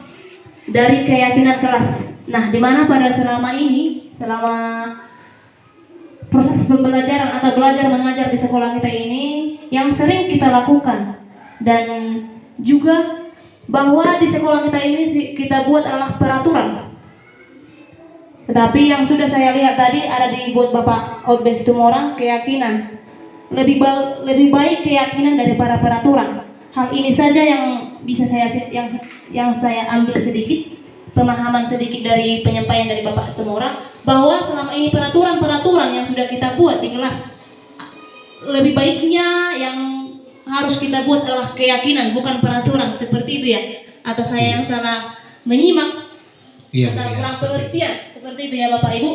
S1: dari keyakinan kelas. Nah, di mana pada selama proses pembelajaran atau belajar mengajar di sekolah kita ini yang sering kita lakukan dan juga bahwa di sekolah kita ini kita buat adalah peraturan. Tetapi yang sudah saya lihat tadi ada dibuat Bapak Hotben Situmorang keyakinan. Lebih baik keyakinan daripada peraturan. hal ini saja yang bisa yang saya ambil sedikit pemahaman sedikit dari penyampaian dari Bapak semua orang, bahwa selama ini peraturan-peraturan yang sudah kita buat di kelas, lebih baiknya yang harus kita buat adalah keyakinan, bukan peraturan, seperti itu ya? Atau saya yang salah menyimak atau kurang pengertian seperti itu ya Bapak Ibu?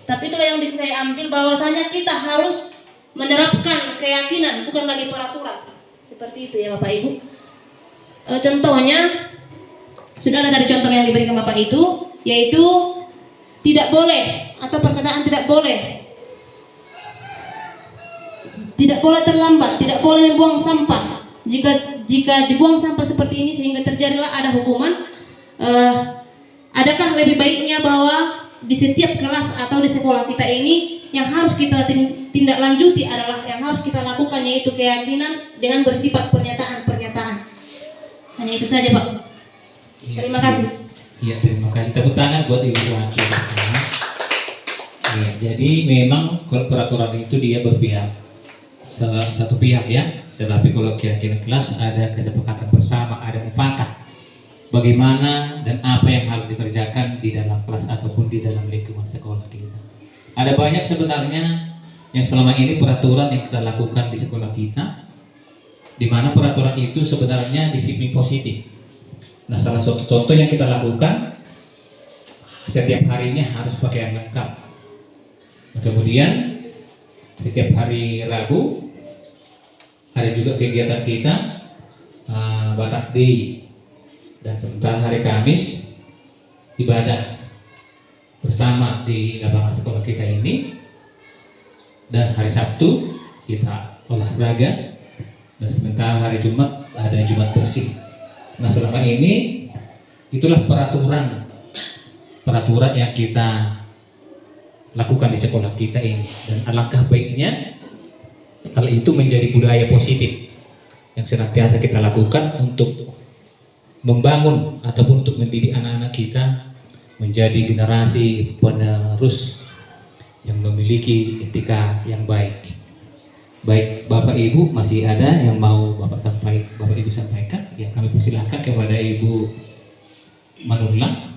S1: Tapi itulah yang bisa saya ambil, bahwasanya kita harus menerapkan keyakinan, bukan lagi peraturan, seperti itu ya Bapak Ibu. Contohnya sudah ada tadi contoh yang diberikan Bapak itu, yaitu tidak boleh, atau perkataan tidak boleh terlambat, tidak boleh membuang sampah. Jika dibuang sampah seperti ini sehingga terjadilah ada hukuman, adakah lebih baiknya bahwa di setiap kelas atau di sekolah kita ini yang harus kita tindak lanjuti adalah yang harus kita lakukan, yaitu keyakinan dengan bersifat pernyataan. Hanya itu saja Pak. Terima kasih.
S3: Iya, terima kasih. Tepuk tangan buat Ibu Wakil. Ya, jadi memang kalau peraturan itu dia berpihak satu pihak ya, tetapi kalau keyakinan kelas ada kesepakatan bersama, ada mufakat bagaimana dan apa yang harus dikerjakan di dalam kelas ataupun di dalam lingkungan sekolah kita. Ada banyak sebenarnya yang selama ini peraturan yang kita lakukan di sekolah kita, di mana peraturan itu sebenarnya disiplin positif. Nah, salah satu contoh yang kita lakukan, setiap harinya harus pakaian lengkap. Kemudian setiap hari Rabu ada juga kegiatan kita Batak Day, dan sementara hari Kamis ibadah bersama di lapangan sekolah kita ini, dan hari Sabtu kita olahraga, dan sementara hari Jumat ada Jumat bersih. Nah, selama ini itulah peraturan yang kita lakukan di sekolah kita ini, dan alangkah baiknya hal itu menjadi budaya positif yang senantiasa kita lakukan untuk membangun ataupun untuk mendidik anak-anak kita menjadi generasi penerus yang memiliki etika yang baik. Baik Bapak Ibu, masih ada yang mau Bapak Ibu sampaikan? Ya, kami persilahkan kepada Ibu Manula.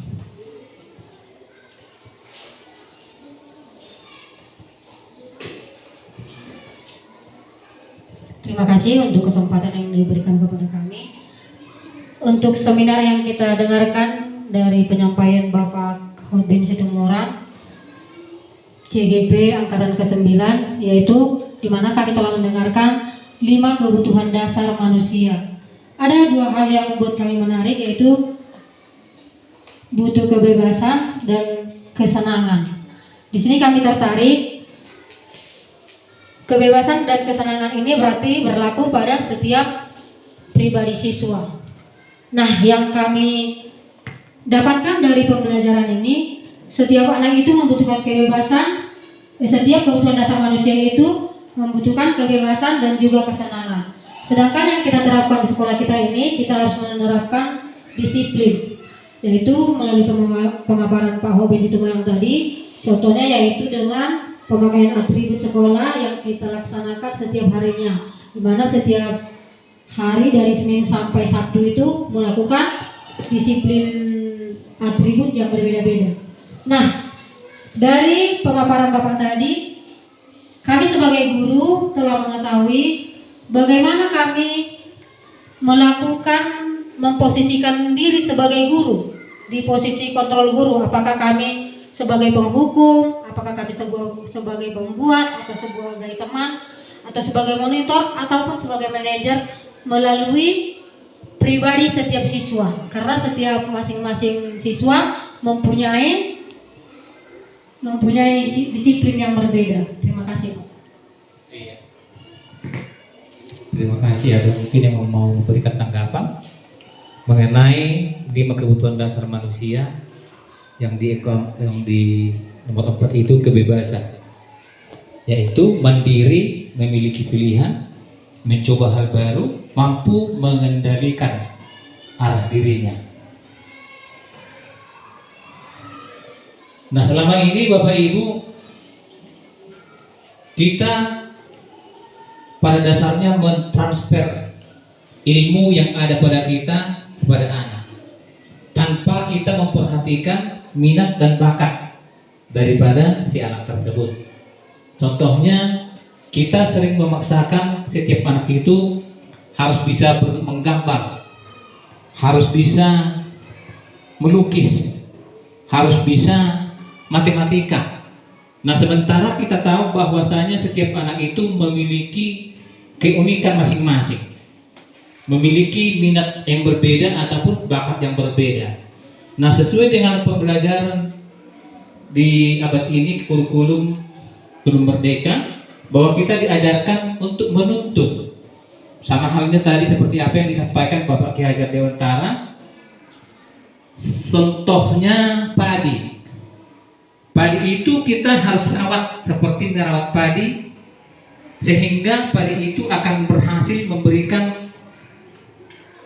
S5: Terima kasih untuk kesempatan yang diberikan kepada kami. Untuk seminar yang kita dengarkan dari penyampaian Bapak Hotben Situmorang, CGP Angkatan ke-9, yaitu di mana kami telah mendengarkan 5 kebutuhan dasar manusia. Ada 2 hal yang membuat kami menarik, yaitu butuh kebebasan dan kesenangan. Di sini kami tertarik, kebebasan dan kesenangan ini berarti berlaku pada setiap pribadi siswa. Nah, yang kami dapatkan dari pembelajaran ini, setiap anak itu membutuhkan kebebasan, setiap kebutuhan dasar manusia itu membutuhkan kebebasan dan juga kesenangan. Sedangkan yang kita terapkan di sekolah kita ini, kita harus menerapkan disiplin, yaitu melalui pemaparan Pak Hotben Situmorang tadi. Contohnya yaitu dengan pemakaian atribut sekolah yang kita laksanakan setiap harinya, di mana setiap hari dari Senin sampai Sabtu itu melakukan disiplin atribut yang berbeda-beda. Nah, dari pemaparan Bapak tadi, kami sebagai guru telah mengetahui bagaimana kami melakukan memposisikan diri sebagai guru di posisi kontrol guru. Apakah kami sebagai penghukum, apakah kami sebagai pembuat, atau sebagai teman, atau sebagai monitor, ataupun sebagai manajer melalui pribadi setiap siswa. Karena setiap masing-masing siswa mempunyai disiplin yang berbeda. Terima kasih.
S3: Terima kasih. Ada mungkin yang mau memberikan tanggapan mengenai 5 kebutuhan dasar manusia yang di nomor 4 itu kebebasan, yaitu mandiri, memiliki pilihan, mencoba hal baru, mampu mengendalikan arah dirinya. Nah, selama ini Bapak Ibu, kita pada dasarnya mentransfer ilmu yang ada pada kita kepada anak, tanpa kita memperhatikan minat dan bakat daripada si anak tersebut. Contohnya, kita sering memaksakan setiap anak itu harus bisa menggambar, harus bisa melukis, harus bisa matematika. Nah, sementara kita tahu bahwasanya setiap anak itu memiliki keunikan masing-masing, memiliki minat yang berbeda ataupun bakat yang berbeda. Nah, sesuai dengan pembelajaran di abad ini, kurikulum belum merdeka, bahwa kita diajarkan untuk menuntut. Sama halnya tadi seperti apa yang disampaikan Bapak Ki Hajar Dewantara, contohnya padi. Padi itu kita harus rawat seperti merawat padi, sehingga padi itu akan berhasil memberikan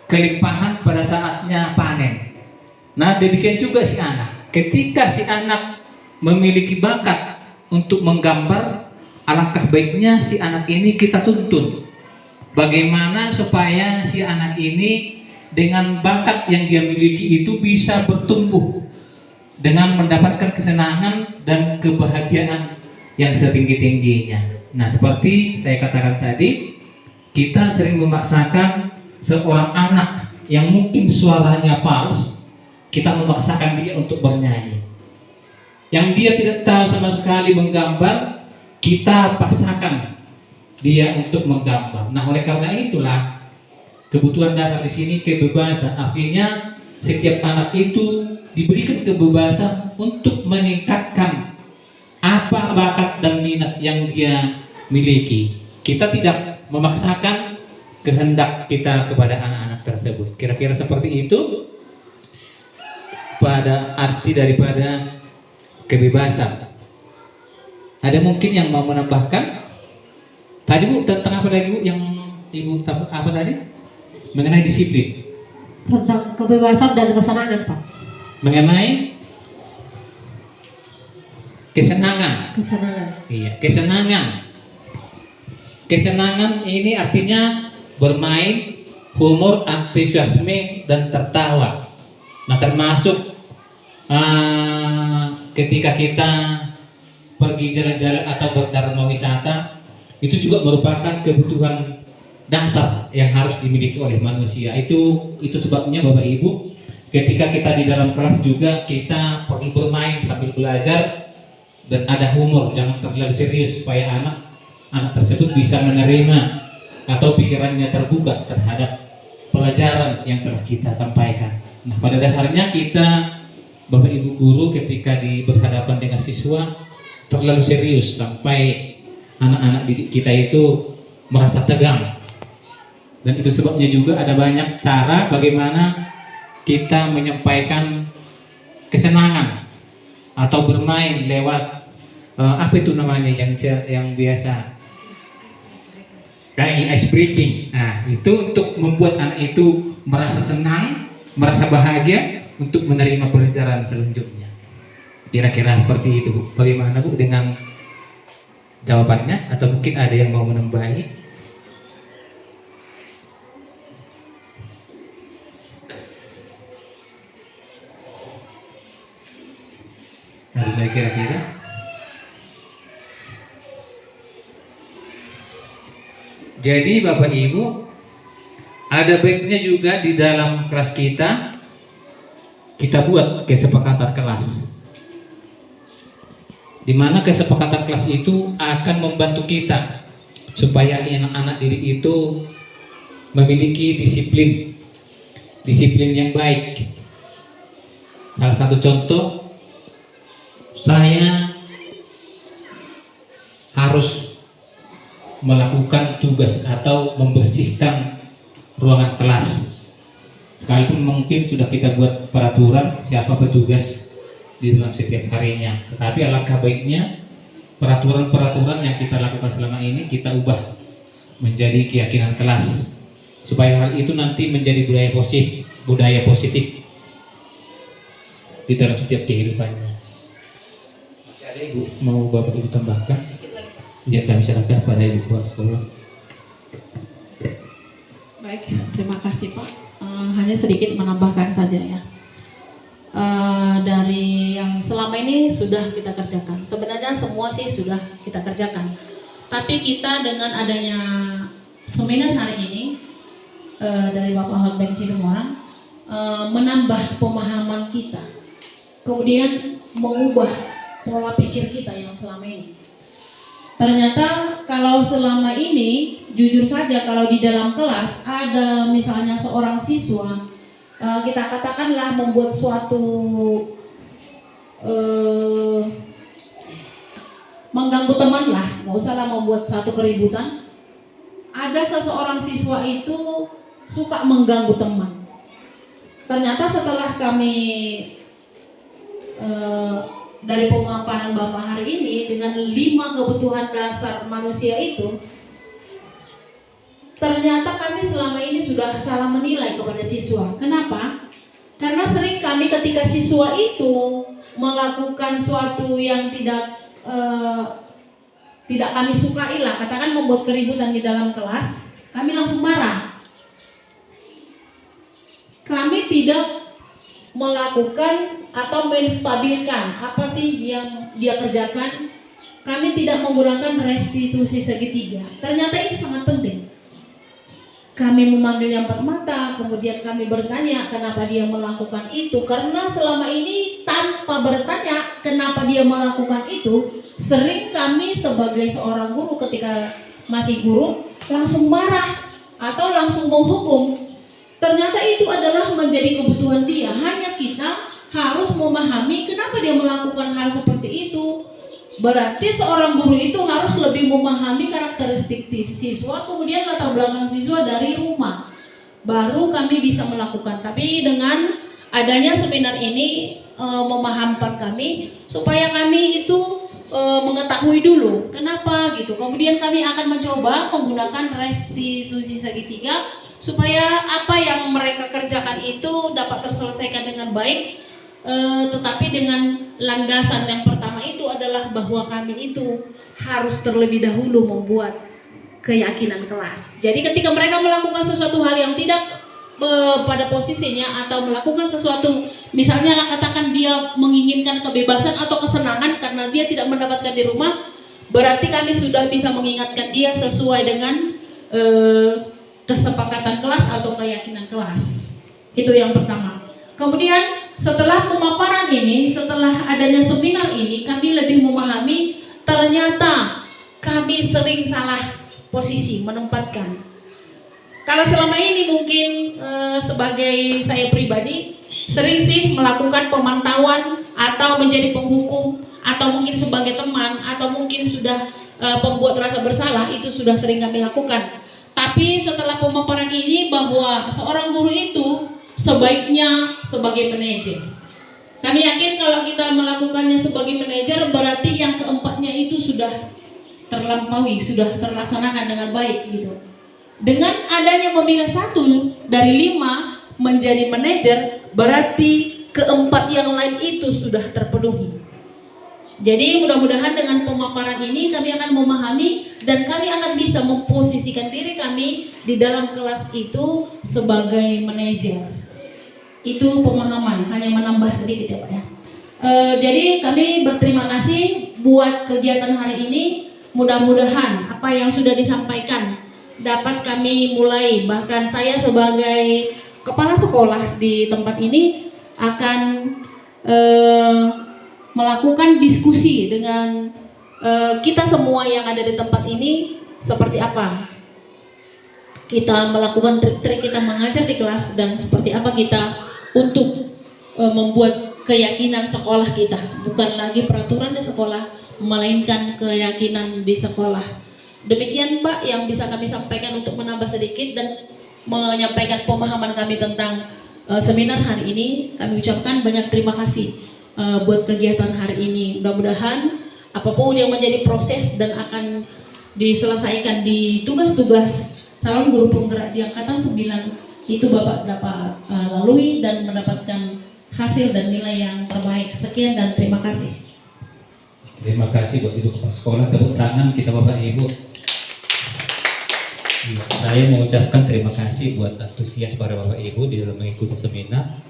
S3: kelimpahan pada saatnya panen. Nah, demikian juga si anak. Ketika si anak memiliki bakat untuk menggambar, alangkah baiknya si anak ini kita tuntun. Bagaimana supaya si anak ini dengan bakat yang dia miliki itu bisa bertumbuh dengan mendapatkan kesenangan dan kebahagiaan yang setinggi-tingginya. Nah, seperti saya katakan tadi, kita sering memaksakan seorang anak yang mungkin suaranya fals, kita memaksakan dia untuk bernyanyi. Yang dia tidak tahu sama sekali menggambar, kita paksakan dia untuk menggambar. Nah, oleh karena itulah kebutuhan dasar di sini kebebasan. Artinya setiap anak itu diberikan kebebasan untuk meningkatkan apa bakat dan minat yang dia miliki. Kita tidak memaksakan kehendak kita kepada anak-anak tersebut. Kira-kira seperti itu pada arti daripada kebebasan. Ada mungkin yang mau menambahkan? Tadi Bu, tentang apa lagi Bu yang Ibu apa tadi? Mengenai disiplin.
S5: Tentang kebebasan dan kesenangan, Pak.
S3: Mengenai kesenangan.
S5: Kesenangan.
S3: Iya, kesenangan. Kesenangan ini artinya bermain, humor, antusiasme, dan tertawa. Nah, termasuk ketika kita pergi jalan-jalan atau berdharma wisata, itu juga merupakan kebutuhan dasar yang harus dimiliki oleh manusia. Itu sebabnya Bapak Ibu, ketika kita di dalam kelas juga kita perlu bermain sambil belajar dan ada humor, jangan terlalu serius supaya anak tersebut bisa menerima atau pikirannya terbuka terhadap pelajaran yang telah kita sampaikan. Nah, pada dasarnya kita Bapak Ibu guru ketika berhadapan dengan siswa terlalu serius sampai anak-anak didik kita itu merasa tegang. Dan itu sebabnya juga ada banyak cara bagaimana kita menyampaikan kesenangan atau bermain lewat apa itu namanya yang biasa kayak ice breaking. Nah, itu untuk membuat anak itu merasa senang, merasa bahagia untuk menerima pelajaran selanjutnya. Kira-kira seperti itu Bu. Bagaimana Bu dengan jawabannya, atau mungkin ada yang mau menambahi? Ada kira-kira? Jadi Bapak Ibu, ada baiknya juga di dalam kelas kita buat kesepakatan kelas, di mana kesepakatan kelas itu akan membantu kita supaya anak-anak didik itu memiliki disiplin yang baik. Salah satu contoh, saya harus melakukan tugas atau membersihkan ruangan kelas, sekalipun mungkin sudah kita buat peraturan siapa petugas di dalam setiap harinya, tetapi alangkah baiknya peraturan-peraturan yang kita lakukan selama ini kita ubah menjadi keyakinan kelas, supaya hal itu nanti menjadi budaya positif di dalam setiap kehidupannya. Masih ada Ibu mau Bapak Ibu tambahkan? Ya, kami serahkan pada Ibu Kepala Sekolah.
S4: Baik, terima kasih Pak. Hanya sedikit menambahkan saja ya. Dari yang selama ini sudah kita kerjakan. Sebenarnya semua sih sudah kita kerjakan. Tapi kita dengan adanya seminar hari ini dari Bapak Hotben Situmorang menambah pemahaman kita. Kemudian mengubah pola pikir kita yang selama ini. Ternyata kalau selama ini, jujur saja kalau di dalam kelas ada misalnya seorang siswa, kita katakanlah membuat suatu mengganggu teman lah, nggak usahlah membuat satu keributan. Ada seseorang siswa itu suka mengganggu teman. Ternyata setelah kami dari pemaparan Bapak hari ini dengan 5 kebutuhan dasar manusia itu, ternyata kami selama ini sudah salah menilai kepada siswa. Kenapa? Karena sering kami ketika siswa itu melakukan suatu yang tidak kami sukai lah, katakan membuat keributan di dalam kelas, kami langsung marah. Kami tidak melakukan atau menstabilkan apa sih yang dia kerjakan. Kami tidak menggunakan restitusi segitiga. Ternyata itu sangat penting. Kami memanggilnya empat mata, kemudian kami bertanya kenapa dia melakukan itu. Karena selama ini tanpa bertanya kenapa dia melakukan itu, sering kami sebagai seorang guru ketika masih guru langsung marah atau langsung menghukum. Ternyata itu adalah menjadi kebutuhan dia. Hanya kita harus memahami kenapa dia melakukan hal seperti itu. Berarti seorang guru itu harus lebih memahami karakteristik siswa, kemudian latar belakang siswa dari rumah. Baru kami bisa melakukan. Tapi dengan adanya seminar ini memahamkan kami supaya kami itu mengetahui dulu kenapa gitu. Kemudian kami akan mencoba menggunakan restitusi segitiga supaya apa yang mereka kerjakan itu dapat terselesaikan dengan baik, tetapi dengan landasan yang pertama itu adalah bahwa kami itu harus terlebih dahulu membuat keyakinan kelas. Jadi ketika mereka melakukan sesuatu hal yang tidak pada posisinya atau melakukan sesuatu, misalnya lah katakan dia menginginkan kebebasan atau kesenangan karena dia tidak mendapatkan di rumah, berarti kami sudah bisa mengingatkan dia sesuai dengan kesepakatan kelas atau keyakinan kelas. Itu yang pertama. Kemudian setelah pemaparan ini, setelah adanya seminar ini, kami lebih memahami ternyata kami sering salah posisi menempatkan. Kalau selama ini mungkin sebagai saya pribadi sering sih melakukan pemantauan atau menjadi penghukum atau mungkin sebagai teman atau mungkin sudah pembuat rasa bersalah, itu sudah sering kami lakukan. Tapi setelah pemaparan ini bahwa seorang guru itu sebaiknya sebagai manajer. Kami yakin kalau kita melakukannya sebagai manajer berarti yang keempatnya itu sudah terlampaui, sudah terlaksanakan dengan baik gitu. Dengan adanya memilih 1 dari 5 menjadi manajer, berarti keempat yang lain itu sudah terpenuhi. Jadi mudah-mudahan dengan pemaparan ini kami akan memahami dan kami akan bisa memposisikan diri kami di dalam kelas itu sebagai manajer. Itu pemahaman, hanya menambah sedikit ya Pak ya. Jadi kami berterima kasih buat kegiatan hari ini. Mudah-mudahan apa yang sudah disampaikan dapat kami mulai, bahkan saya sebagai kepala sekolah di tempat ini akan melakukan diskusi dengan kita semua yang ada di tempat ini seperti apa kita melakukan trik-trik kita mengajar di kelas dan seperti apa kita untuk membuat keyakinan sekolah kita, bukan lagi peraturan di sekolah melainkan keyakinan di sekolah. Demikian Pak yang bisa kami sampaikan untuk menambah sedikit dan menyampaikan pemahaman kami tentang seminar hari ini. Kami ucapkan banyak terima kasih buat kegiatan hari ini. Mudah-mudahan apapun yang menjadi proses dan akan diselesaikan di tugas-tugas calon guru penggerak di angkatan 9 itu Bapak dapat lalui dan mendapatkan hasil dan nilai yang terbaik. Sekian dan terima kasih.
S3: Terima kasih buat Ibu Kepala Sekolah. Tepuk tangan kita Bapak Ibu. Ya, saya mengucapkan terima kasih buat antusias para Bapak Ibu di dalam mengikuti seminar.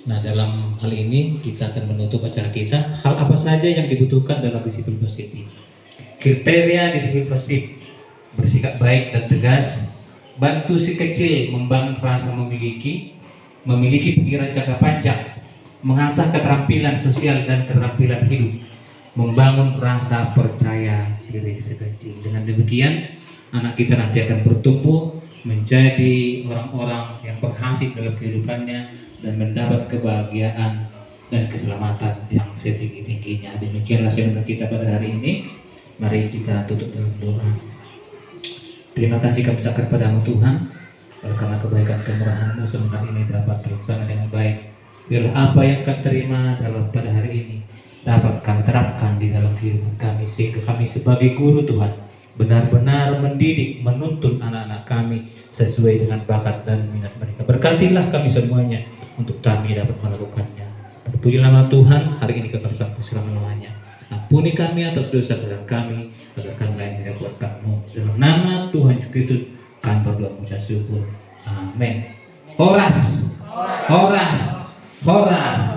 S3: Nah, dalam hal ini kita akan menutup acara kita. Hal apa saja yang dibutuhkan dalam disiplin positif? Kriteria disiplin positif: bersikap baik dan tegas, bantu si kecil membangun rasa memiliki pikiran jangka panjang, mengasah keterampilan sosial dan keterampilan hidup, membangun rasa percaya diri si kecil. Dengan demikian, anak kita nanti akan bertumbuh menjadi orang-orang yang berhasil dalam kehidupannya dan mendapat kebahagiaan dan keselamatan yang setinggi-tingginya. Demikianlah seminar kita pada hari ini. Mari kita tutup dalam doa. Terima kasih kami ucapkan padamu Tuhan, oleh karena kebaikan kemurahan-Mu seminar ini dapat terlaksana dengan baik. Biarlah apa yang kami terima dalam pada hari ini dapat kami terapkan di dalam kehidupan kami, sehingga kami sebagai guru Tuhan benar-benar mendidik, menuntun anak-anak kami sesuai dengan bakat dan minat mereka. Berkatilah kami semuanya untuk kami dapat melakukannya. Terpuji nama Tuhan hari ini kekal sampai selama-lamanya. Ampuni kami atas dosa kesalahan kami, agar kami lain tidak buat kamu. Dalam nama Tuhan Yesus Kristus kami berdoa mengucap syukur. Amin. Horas, horas, horas.